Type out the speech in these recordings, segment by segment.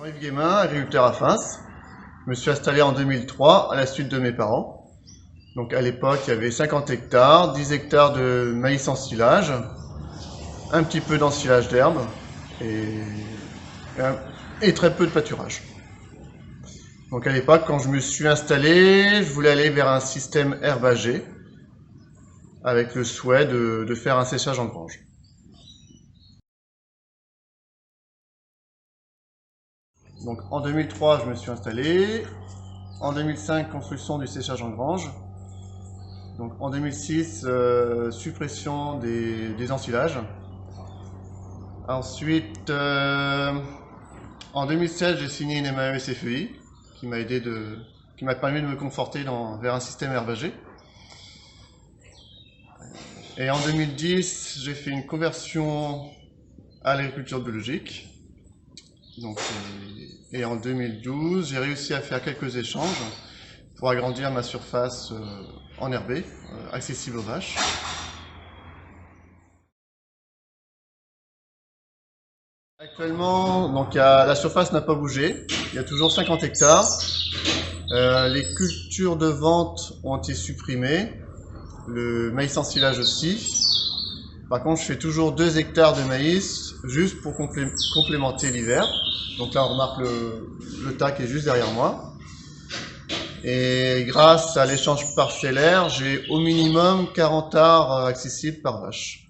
Jean-Yves Guémin, agriculteur à Fins. Je me suis installé en 2003 à la suite de mes parents. Donc à l'époque, il y avait 50 hectares, 10 hectares de maïs en silage, un petit peu d'ensilage d'herbe et très peu de pâturage. Donc à l'époque, quand je me suis installé, je voulais aller vers un système herbagé avec le souhait de faire un séchage en grange. Donc en 2003, je me suis installé. En 2005, construction du séchage en grange. Donc en 2006, suppression des ensilages. Ensuite, en 2016, j'ai signé une MAE SFEI qui m'a permis de me conforter vers un système herbagé. Et en 2010, j'ai fait une conversion à l'agriculture biologique. Donc, et en 2012, j'ai réussi à faire quelques échanges pour agrandir ma surface enherbée, accessible aux vaches. Actuellement, donc, la surface n'a pas bougé, il y a toujours 50 hectares. Les cultures de vente ont été supprimées, le maïs en silage aussi. Par contre, je fais toujours 2 hectares de maïs, juste pour complémenter l'hiver. Donc là, on remarque le tas qui est juste derrière moi. Et grâce à l'échange parcellaire, j'ai au minimum 40 arts accessibles par vache.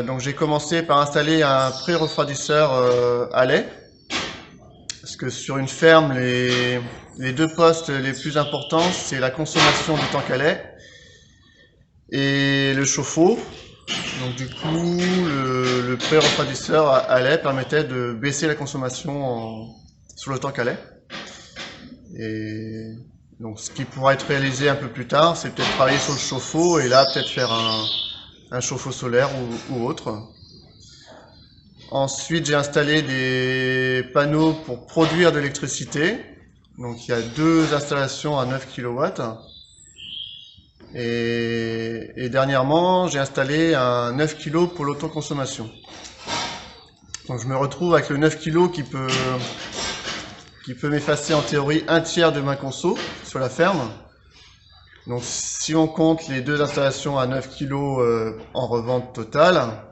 Donc j'ai commencé par installer un pré-refroidisseur à lait. Parce que sur une ferme, les deux postes les plus importants, c'est la consommation du tank à lait et le chauffe-eau. Donc du coup, le pré-refroidisseur à lait permettait de baisser la consommation sur le tank à lait. Et donc ce qui pourra être réalisé un peu plus tard, c'est peut-être travailler sur le chauffe-eau et là peut-être faire un chauffe-eau solaire ou autre. Ensuite, j'ai installé des panneaux pour produire de l'électricité. Donc, il y a 2 installations à 9 kW. Et dernièrement, j'ai installé un 9 kg pour l'autoconsommation. Donc, je me retrouve avec le 9 kg qui peut m'effacer en théorie un tiers de ma conso sur la ferme. Donc, si on compte les 2 installations à 9 kg en revente totale,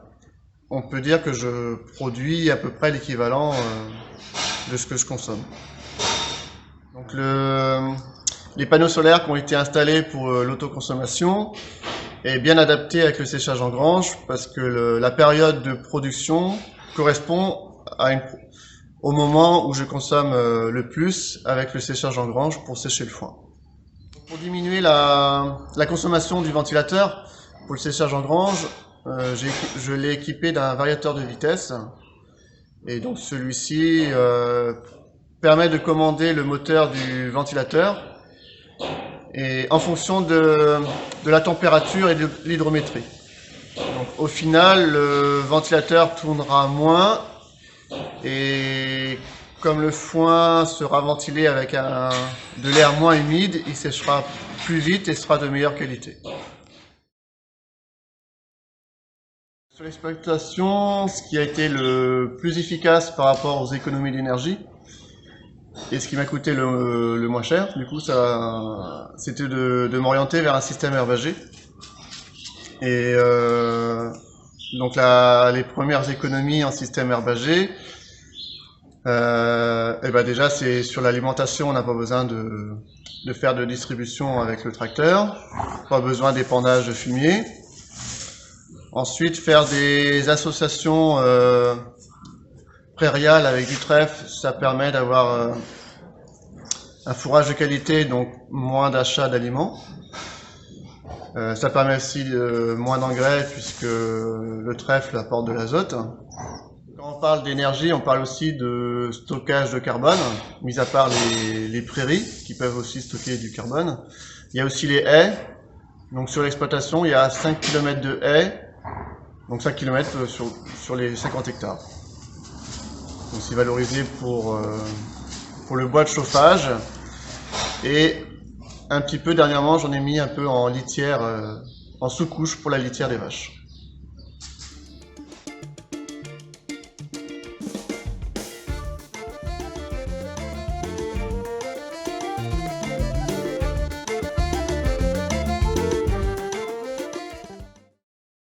on peut dire que je produis à peu près l'équivalent de ce que je consomme. Donc les panneaux solaires qui ont été installés pour l'autoconsommation est bien adapté avec le séchage en grange parce que la période de production correspond au moment où je consomme le plus avec le séchage en grange pour sécher le foin. Pour diminuer la consommation du ventilateur pour le séchage en grange, je l'ai équipé d'un variateur de vitesse et donc celui-ci permet de commander le moteur du ventilateur et en fonction de la température et de l'hydrométrie. Donc au final, le ventilateur tournera moins et comme le foin sera ventilé avec de l'air moins humide, il séchera plus vite et sera de meilleure qualité. Sur l'exploitation, ce qui a été le plus efficace par rapport aux économies d'énergie, et ce qui m'a coûté le moins cher, du coup, c'était de m'orienter vers un système herbagé. Et donc les premières économies en système herbagé, déjà c'est sur l'alimentation, on n'a pas besoin de faire de distribution avec le tracteur, pas besoin d'épandage de fumier. Ensuite, faire des associations prairiales avec du trèfle, ça permet d'avoir un fourrage de qualité, donc moins d'achat d'aliments. Ça permet aussi moins d'engrais puisque le trèfle apporte de l'azote. Quand on parle d'énergie, on parle aussi de stockage de carbone, mis à part les prairies qui peuvent aussi stocker du carbone. Il y a aussi les haies. Donc sur l'exploitation, il y a 5 km de haies. Donc 5 km sur les 50 hectares. Donc c'est valorisé pour le bois de chauffage. Et un petit peu dernièrement, j'en ai mis un peu en litière en sous-couche pour la litière des vaches.